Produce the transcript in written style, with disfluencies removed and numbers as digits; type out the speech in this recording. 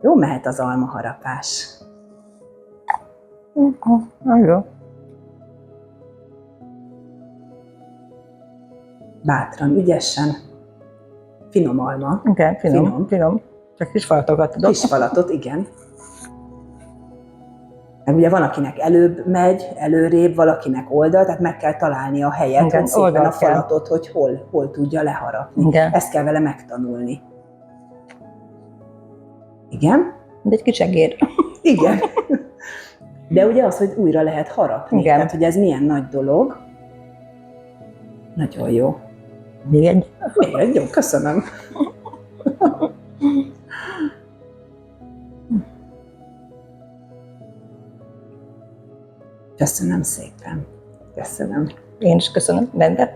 Jó, mehet az almaharapás. Jó. Bátran, ügyesen. Finom alma. Igen, finom. Csak kis falatokat tudok. Kis falatot, igen. Meg ugye van, akinek előbb megy, előrébb, valakinek oldal, tehát meg kell találni a helyet, Igen, hogy szépen oldalt a falatot, hogy hol tudja leharapni. Igen. Ezt kell vele megtanulni. Igen? De egy kis egér. Igen. De ugye az, hogy újra lehet harapni. Igen. Tehát, hogy ez milyen nagy dolog. Nagyon jó. Még egy. Még egy, jó, köszönöm. Köszönöm szépen. Köszönöm. Én is köszönöm, rendben.